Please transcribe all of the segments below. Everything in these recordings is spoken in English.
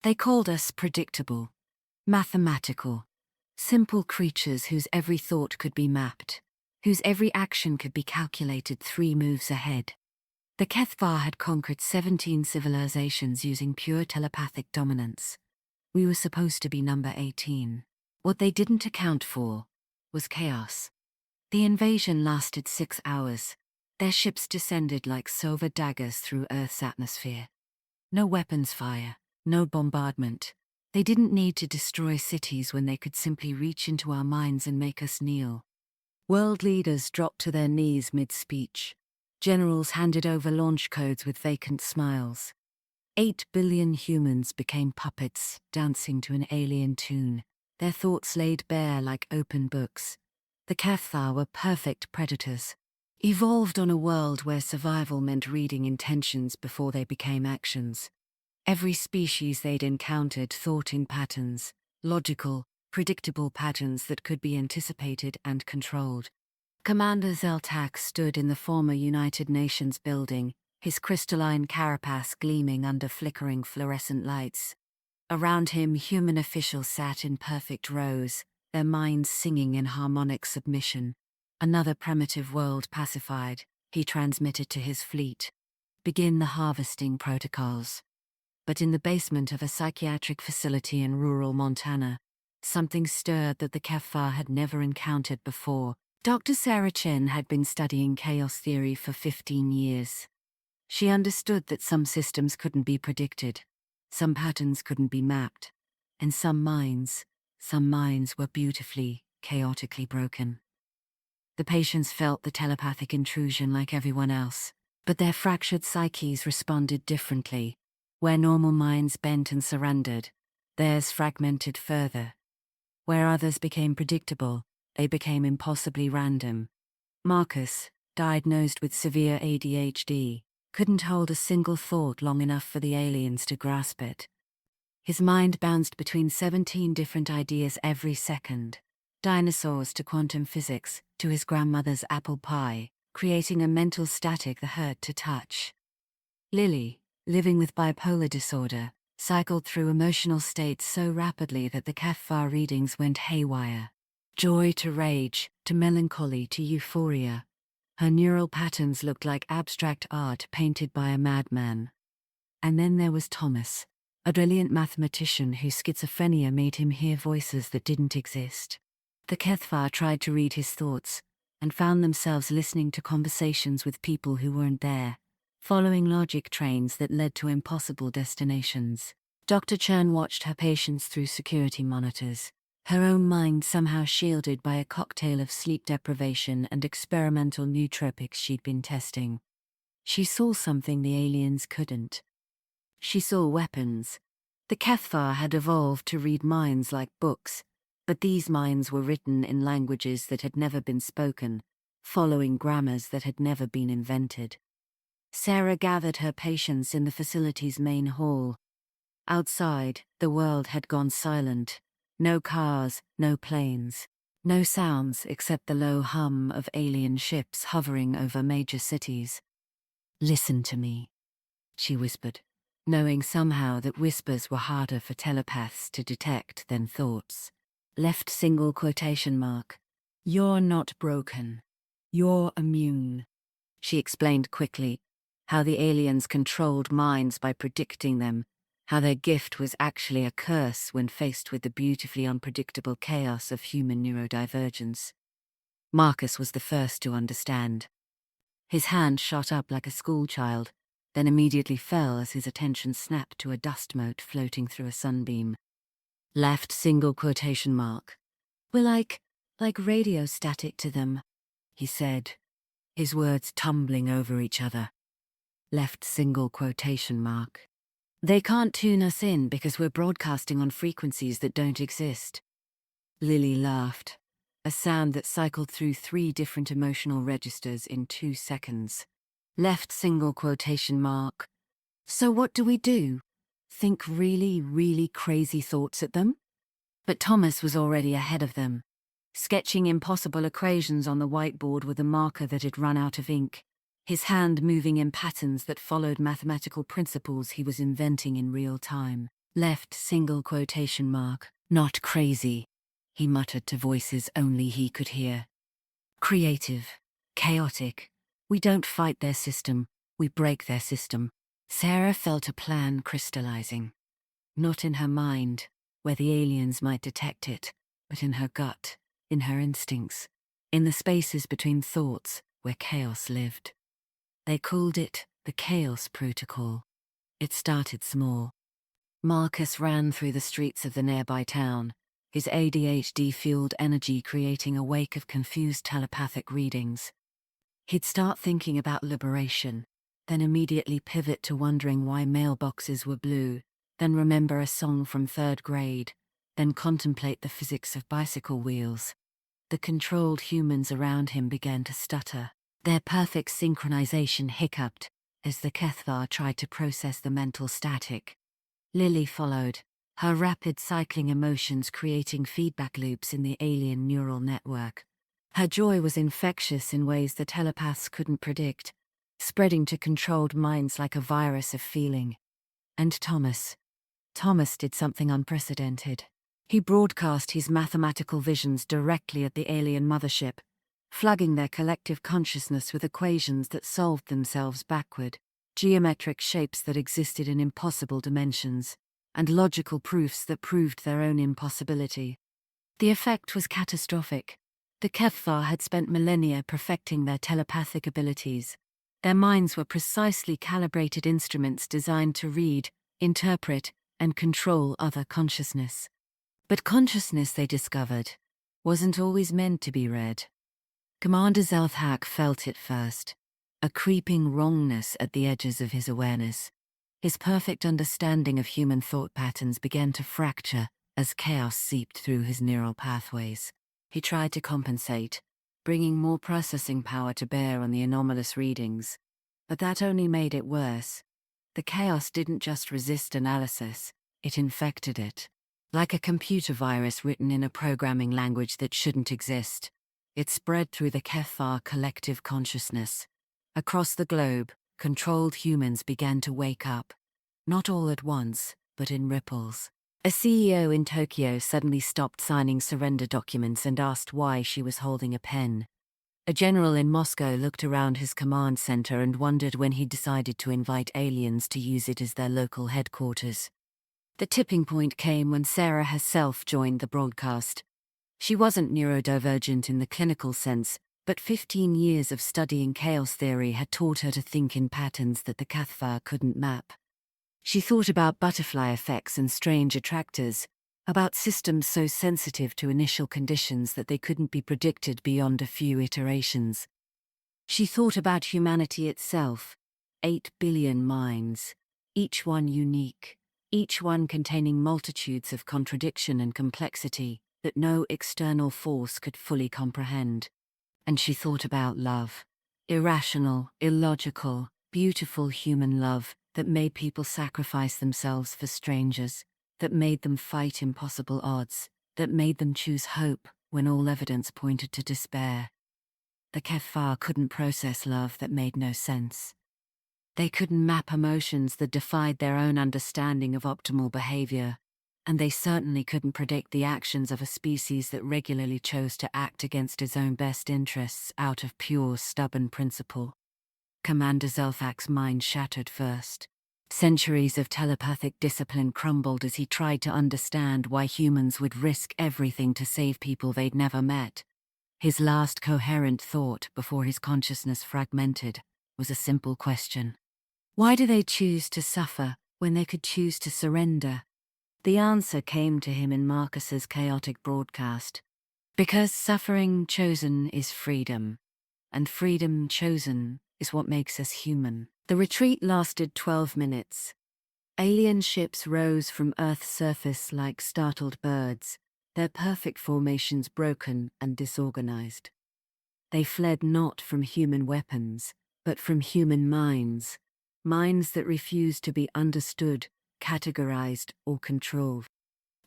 They called us predictable, mathematical, simple creatures whose every thought could be mapped, whose every action could be calculated 3 moves ahead. The HFY had conquered 17 civilizations using pure telepathic dominance. We were supposed to be number 18. What they didn't account for was chaos. The invasion lasted 6 hours. Their ships descended like silver daggers through Earth's atmosphere. No weapons fire, no bombardment. They didn't need to destroy cities when they could simply reach into our minds and make us kneel. World leaders dropped to their knees mid-speech. Generals handed over launch codes with vacant smiles. 8 billion humans became puppets, dancing to an alien tune, their thoughts laid bare like open books. The HFY were perfect predators, evolved on a world where survival meant reading intentions before they became actions. Every species they'd encountered thought in patterns, logical, predictable patterns that could be anticipated and controlled. Commander Zeltak stood in the former United Nations building, his crystalline carapace gleaming under flickering fluorescent lights. Around him, human officials sat in perfect rows, their minds singing in harmonic submission. Another primitive world pacified, he transmitted to his fleet. Begin the harvesting protocols. But in the basement of a psychiatric facility in rural Montana, something stirred that the HFY had never encountered before. Dr. Sarah Chen had been studying chaos theory for 15 years. She understood that some systems couldn't be predicted, some patterns couldn't be mapped, and some minds were beautifully, chaotically broken. The patients felt the telepathic intrusion like everyone else, but their fractured psyches responded differently. Where normal minds bent and surrendered, theirs fragmented further. Where others became predictable, they became impossibly random. Marcus, diagnosed with severe ADHD, couldn't hold a single thought long enough for the aliens to grasp it. His mind bounced between 17 different ideas every second. Dinosaurs to quantum physics, to his grandmother's apple pie, creating a mental static that hurt to touch. Lily, living with bipolar disorder, cycled through emotional states so rapidly that the HFY readings went haywire. Joy to rage, to melancholy to euphoria. Her neural patterns looked like abstract art painted by a madman. And then there was Thomas, a brilliant mathematician whose schizophrenia made him hear voices that didn't exist. The HFY tried to read his thoughts, and found themselves listening to conversations with people who weren't there, following logic trains that led to impossible destinations. Dr. Chen watched her patients through security monitors, her own mind somehow shielded by a cocktail of sleep deprivation and experimental nootropics she'd been testing. She saw something the aliens couldn't. She saw weapons. The HFY had evolved to read minds like books, but these minds were written in languages that had never been spoken, following grammars that had never been invented. Sarah gathered her patients in the facility's main hall. Outside, the world had gone silent. No cars, no planes. No sounds except the low hum of alien ships hovering over major cities. "Listen to me," she whispered, knowing somehow that whispers were harder for telepaths to detect than thoughts. Left single quotation mark. "You're not broken. You're immune," she explained quickly, how the aliens controlled minds by predicting them, how their gift was actually a curse when faced with the beautifully unpredictable chaos of human neurodivergence. Marcus was the first to understand. His hand shot up like a schoolchild, then immediately fell as his attention snapped to a dust mote floating through a sunbeam. Left single quotation mark. "We're like radio static to them," he said, his words tumbling over each other. Left single quotation mark. "They can't tune us in because we're broadcasting on frequencies that don't exist." Lily laughed, a sound that cycled through 3 different emotional registers in 2 seconds. Left single quotation mark. "So what do we do? Think really, really crazy thoughts at them?" But Thomas was already ahead of them, sketching impossible equations on the whiteboard with a marker that had run out of ink, his hand moving in patterns that followed mathematical principles he was inventing in real time. Left single quotation mark. Not crazy, he muttered to voices only he could hear. Creative. Chaotic. We don't fight their system, we break their system. Sarah felt a plan crystallizing. Not in her mind, where the aliens might detect it, but in her gut, in her instincts, in the spaces between thoughts where chaos lived. They called it the Chaos Protocol. It started small. Marcus ran through the streets of the nearby town, his ADHD-fueled energy creating a wake of confused telepathic readings. He'd start thinking about liberation, then immediately pivot to wondering why mailboxes were blue, then remember a song from 3rd grade, then contemplate the physics of bicycle wheels. The controlled humans around him began to stutter. Their perfect synchronization hiccuped as the Kethvar tried to process the mental static. Lily followed, her rapid cycling emotions creating feedback loops in the alien neural network. Her joy was infectious in ways the telepaths couldn't predict, spreading to controlled minds like a virus of feeling. And Thomas did something unprecedented. He broadcast his mathematical visions directly at the alien mothership, flooding their collective consciousness with equations that solved themselves backward, geometric shapes that existed in impossible dimensions, and logical proofs that proved their own impossibility. The effect was catastrophic. The Kethvar had spent millennia perfecting their telepathic abilities. Their minds were precisely calibrated instruments designed to read, interpret, and control other consciousness. But consciousness, they discovered, wasn't always meant to be read. Commander Zelthak felt it first, a creeping wrongness at the edges of his awareness. His perfect understanding of human thought patterns began to fracture as chaos seeped through his neural pathways. He tried to compensate, bringing more processing power to bear on the anomalous readings, but that only made it worse. The chaos didn't just resist analysis, it infected it. Like a computer virus written in a programming language that shouldn't exist, it spread through the Kethvar collective consciousness. Across the globe, controlled humans began to wake up, not all at once, but in ripples. A CEO in Tokyo suddenly stopped signing surrender documents and asked why she was holding a pen. A general in Moscow looked around his command center and wondered when he decided to invite aliens to use it as their local headquarters. The tipping point came when Sarah herself joined the broadcast. She wasn't neurodivergent in the clinical sense, but 15 years of studying chaos theory had taught her to think in patterns that the Kethvar couldn't map. She thought about butterfly effects and strange attractors, about systems so sensitive to initial conditions that they couldn't be predicted beyond a few iterations. She thought about humanity itself, 8 billion minds, each one unique, each one containing multitudes of contradiction and complexity that no external force could fully comprehend. And she thought about love, irrational, illogical, beautiful human love that made people sacrifice themselves for strangers, that made them fight impossible odds, that made them choose hope when all evidence pointed to despair. The Kethvar couldn't process love that made no sense. They couldn't map emotions that defied their own understanding of optimal behavior, and they certainly couldn't predict the actions of a species that regularly chose to act against its own best interests out of pure, stubborn principle. Commander Zelthak's mind shattered first. Centuries of telepathic discipline crumbled as he tried to understand why humans would risk everything to save people they'd never met. His last coherent thought before his consciousness fragmented was a simple question. Why do they choose to suffer when they could choose to surrender? The answer came to him in Marcus's chaotic broadcast. Because suffering chosen is freedom, and freedom chosen is what makes us human. The retreat lasted 12 minutes. Alien ships rose from Earth's surface like startled birds, their perfect formations broken and disorganized. They fled not from human weapons, but from human minds, minds that refused to be understood, categorized, or controlled.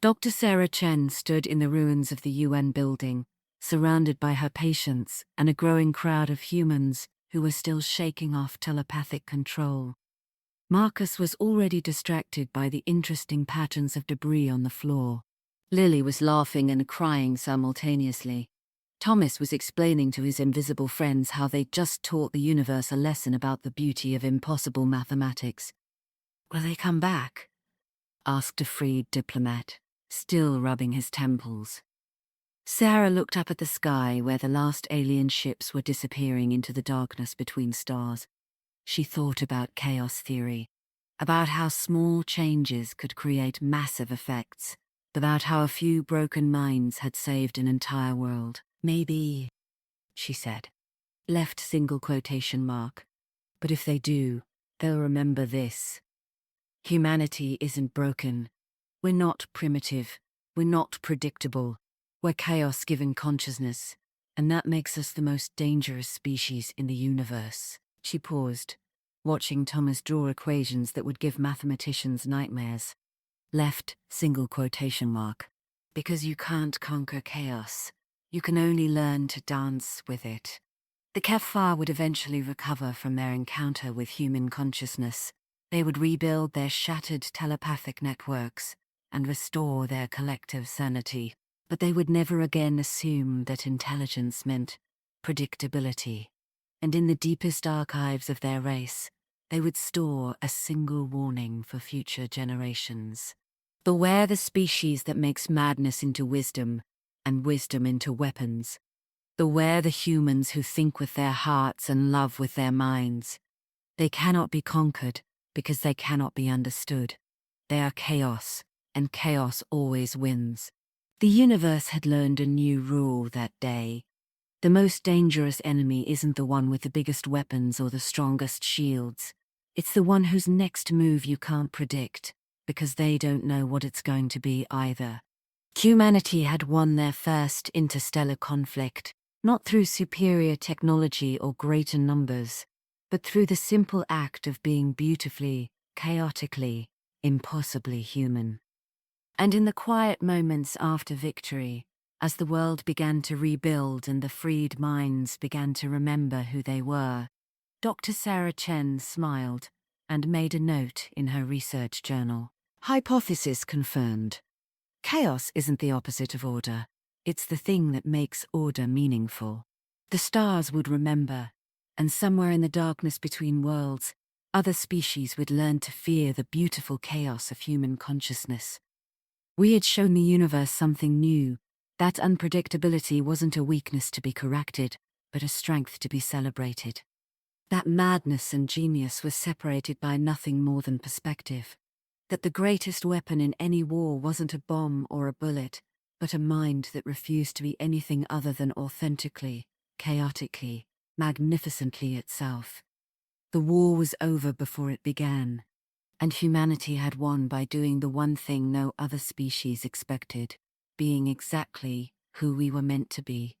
Dr. Sarah Chen stood in the ruins of the UN building, surrounded by her patients and a growing crowd of humans who were still shaking off telepathic control. Marcus was already distracted by the interesting patterns of debris on the floor. Lily was laughing and crying simultaneously. Thomas was explaining to his invisible friends how they'd just taught the universe a lesson about the beauty of impossible mathematics. "Will they come back?" asked a freed diplomat, still rubbing his temples. Sarah looked up at the sky where the last alien ships were disappearing into the darkness between stars. She thought about chaos theory, about how small changes could create massive effects, about how a few broken minds had saved an entire world. "Maybe," she said, left single quotation mark. "But if they do, they'll remember this. Humanity isn't broken. We're not primitive. We're not predictable. We're chaos-given consciousness, and that makes us the most dangerous species in the universe." She paused, watching Thomas draw equations that would give mathematicians nightmares. Left single quotation mark. "Because you can't conquer chaos. You can only learn to dance with it." The HFY would eventually recover from their encounter with human consciousness. They would rebuild their shattered telepathic networks and restore their collective sanity. But they would never again assume that intelligence meant predictability. And in the deepest archives of their race, they would store a single warning for future generations. "Beware the species that makes madness into wisdom and wisdom into weapons. Beware the humans who think with their hearts and love with their minds. They cannot be conquered because they cannot be understood. They are chaos, and chaos always wins." The universe had learned a new rule that day. The most dangerous enemy isn't the one with the biggest weapons or the strongest shields. It's the one whose next move you can't predict, because they don't know what it's going to be either. Humanity had won their first interstellar conflict, not through superior technology or greater numbers, but through the simple act of being beautifully, chaotically, impossibly human. And in the quiet moments after victory, as the world began to rebuild and the freed minds began to remember who they were, Dr. Sarah Chen smiled and made a note in her research journal. "Hypothesis confirmed. Chaos isn't the opposite of order. It's the thing that makes order meaningful." The stars would remember, and somewhere in the darkness between worlds, other species would learn to fear the beautiful chaos of human consciousness. We had shown the universe something new. That unpredictability wasn't a weakness to be corrected, but a strength to be celebrated. That madness and genius was separated by nothing more than perspective. That the greatest weapon in any war wasn't a bomb or a bullet, but a mind that refused to be anything other than authentically, chaotically, magnificently itself. The war was over before it began, and humanity had won by doing the one thing no other species expected, being exactly who we were meant to be.